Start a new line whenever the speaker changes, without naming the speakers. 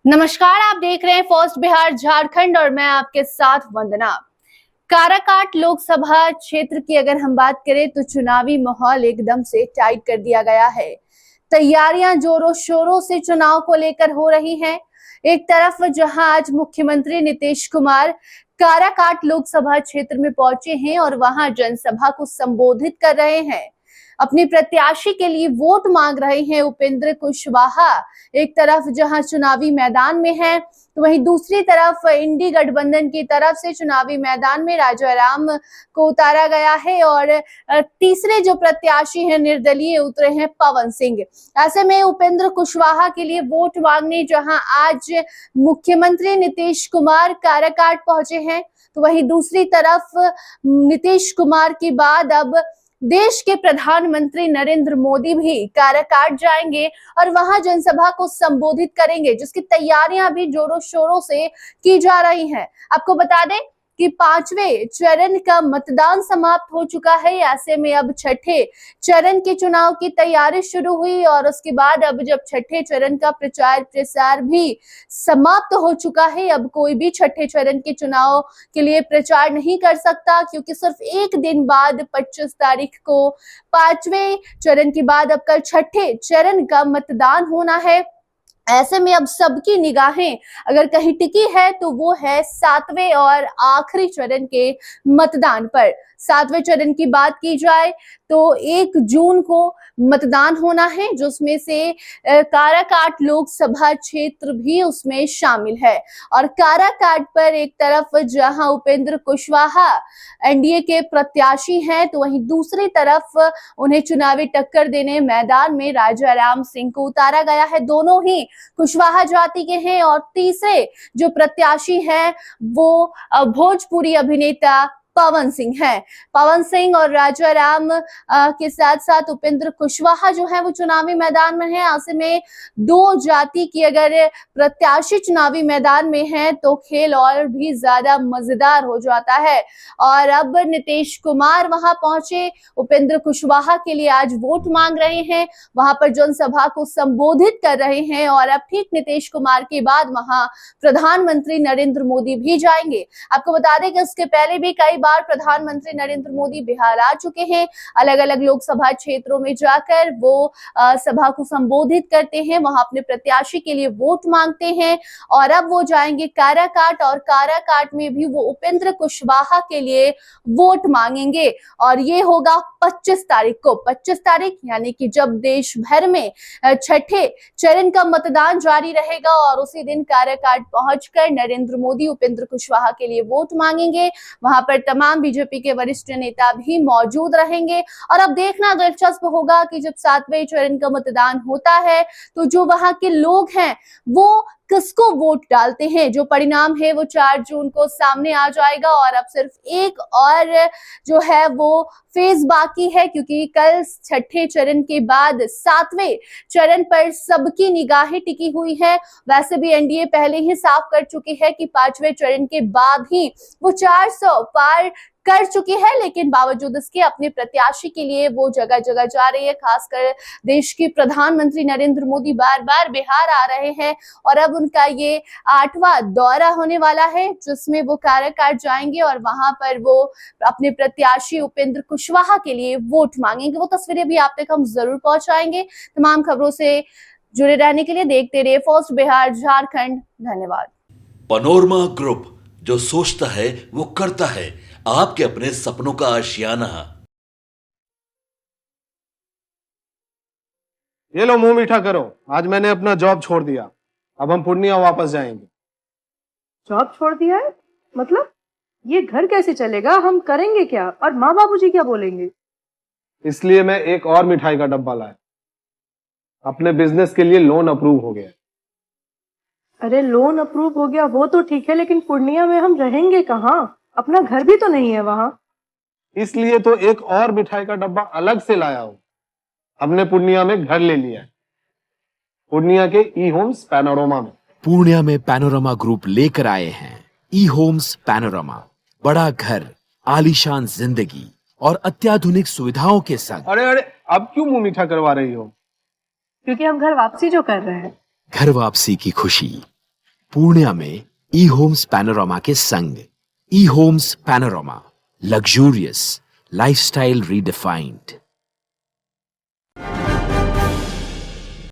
नमस्कार, आप देख रहे हैं फर्स्ट बिहार झारखंड और मैं आपके साथ वंदना। काराकाट लोकसभा क्षेत्र की अगर हम बात करें तो चुनावी माहौल एकदम से टाइट कर दिया गया है। तैयारियां जोरों शोरों से चुनाव को लेकर हो रही हैं। एक तरफ जहां आज मुख्यमंत्री नीतीश कुमार काराकाट लोकसभा क्षेत्र में पहुंचे हैं और वहां जनसभा को संबोधित कर रहे हैं, अपनी प्रत्याशी के लिए वोट मांग रहे हैं उपेंद्र कुशवाहा। एक तरफ जहां चुनावी मैदान में है तो वहीं दूसरी तरफ इंडी गठबंधन की तरफ से चुनावी मैदान में राजाराम को उतारा गया है और तीसरे जो प्रत्याशी हैं निर्दलीय उतरे हैं पवन सिंह। ऐसे में उपेंद्र कुशवाहा के लिए वोट मांगने जहां आज मुख्यमंत्री नीतीश कुमार काराकाट पहुंचे हैं तो वहीं दूसरी तरफ नीतीश कुमार के बाद अब देश के प्रधानमंत्री नरेंद्र मोदी भी काराकाट जाएंगे और वहां जनसभा को संबोधित करेंगे, जिसकी तैयारियां भी जोरों शोरों से की जा रही हैं। आपको बता दें कि 5वें चरण का मतदान समाप्त हो चुका है। ऐसे में अब छठे चरण के चुनाव की तैयारी शुरू हुई और उसके बाद अब जब छठे चरण का प्रचार प्रसार भी समाप्त हो चुका है, अब कोई भी छठे चरण के चुनाव के लिए प्रचार नहीं कर सकता, क्योंकि सिर्फ एक दिन बाद 25 तारीख को 5वें चरण के बाद अब कल छठे चरण का मतदान होना है। ऐसे में अब सबकी निगाहें अगर कहीं टिकी है तो वो है 7वें और आखिरी चरण के मतदान पर। 7वें चरण की बात की जाए तो 1 जून को मतदान होना है, जिसमें से काराकाट लोकसभा क्षेत्र भी उसमें शामिल है। और काराकाट पर एक तरफ जहां उपेंद्र कुशवाहा एनडीए के प्रत्याशी हैं तो वहीं दूसरी तरफ उन्हें चुनावी टक्कर देने मैदान में राजाराम सिंह को उतारा गया है। दोनों ही कुशवाहा जाति के हैं और तीसरे जो प्रत्याशी हैं वो भोजपुरी अभिनेता पवन सिंह है। पवन सिंह और राजाराम के साथ साथ उपेंद्र कुशवाहा जो है वो चुनावी मैदान में है। ऐसे में दो जाति की अगर प्रत्याशी चुनावी मैदान में है तो खेल और भी ज्यादा मजेदार हो जाता है। और अब नीतीश कुमार वहां पहुंचे, उपेंद्र कुशवाहा के लिए आज वोट मांग रहे हैं, वहां पर जनसभा को संबोधित कर रहे हैं और अब ठीक नीतीश कुमार के बाद वहां प्रधानमंत्री नरेंद्र मोदी भी जाएंगे। आपको बता दें कि इसके पहले भी कई बार प्रधानमंत्री नरेंद्र मोदी बिहार आ चुके हैं। अलग अलग लोकसभा क्षेत्रों में जाकर वो सभा को संबोधित करते हैं, वहां अपने प्रत्याशी के लिए वोट मांगते हैं और अब वो जाएंगे काराकाट और काराकाट में भी वो उपेंद्र कुशवाहा के लिए वोट मांगेंगे। और ये होगा 25 तारीख को। 25 तारीख यानी कि जब देश भर में छठे चरण का मतदान जारी रहेगा और उसी दिन काराकाट पहुंचकर नरेंद्र मोदी उपेंद्र कुशवाहा के लिए वोट मांगेंगे। वहां पर तमाम बीजेपी के वरिष्ठ नेता भी मौजूद रहेंगे। और अब देखना दिलचस्प होगा कि जब 7वें चरण का मतदान होता है तो जो वहां के लोग हैं वो किसको वोट डालते हैं। जो परिणाम है वो 4 जून को सामने आ जाएगा और अब सिर्फ एक और जो है वो फेज बाकी है, क्योंकि कल छठे चरण के बाद 7वें चरण पर सबकी निगाहें टिकी हुई है। वैसे भी एनडीए पहले ही साफ कर चुकी है कि 5वें चरण के बाद ही वो 400 पार कर चुकी है, लेकिन बावजूद इसके अपने प्रत्याशी के लिए वो जगह जगह जा रही है। खासकर देश के प्रधानमंत्री नरेंद्र मोदी बार बार बिहार आ रहे हैं और अब उनका ये 8वां दौरा होने वाला है, जिसमें वो काराकाट जाएंगे और वहां पर वो अपने प्रत्याशी उपेंद्र कुशवाहा के लिए वोट मांगेंगे। वो तस्वीरें भी आप तक हम जरूर पहुंचाएंगे। तमाम खबरों से जुड़े रहने के लिए देखते रहिए फर्स्ट बिहार झारखंड। धन्यवाद।
पनोरमा ग्रुप, जो सोचता है वो करता है, आपके अपने सपनों का आशियाना।
ये लो, मुंह मीठा करो। आज मैंने अपना जॉब छोड़ दिया, अब हम पूर्णिया वापस जाएंगे।
जॉब छोड़ दिया है? मतलब ये घर कैसे चलेगा? हम करेंगे क्या? और माँ बाबूजी क्या बोलेंगे?
इसलिए मैं एक और मिठाई का डब्बा लाया। अपने बिजनेस के लिए लोन अप्रूव हो गया।
अरे लोन अप्रूव हो गया वो तो ठीक है, लेकिन पूर्णिया में हम रहेंगे कहाँ? अपना घर भी तो नहीं है वहां।
इसलिए तो एक और मिठाई का डब्बा अलग से लाया हूं। हमने पूर्णिया में घर ले लिया है, पूर्णिया के ई होम्स पैनोरमा में।
पूर्णिया में पैनोरमा ग्रुप लेकर आए हैं ई होम्स पैनोरमा। बड़ा घर, आलीशान जिंदगी और अत्याधुनिक सुविधाओं के संग।
अरे अरे, अब क्यों मुंह मीठा करवा रही हो?
क्योंकि हम घर वापसी जो कर रहे हैं।
घर वापसी की खुशी पूर्णिया में ई होम्स पैनोरामा के संग। E Homes Panorama, luxurious lifestyle redefined.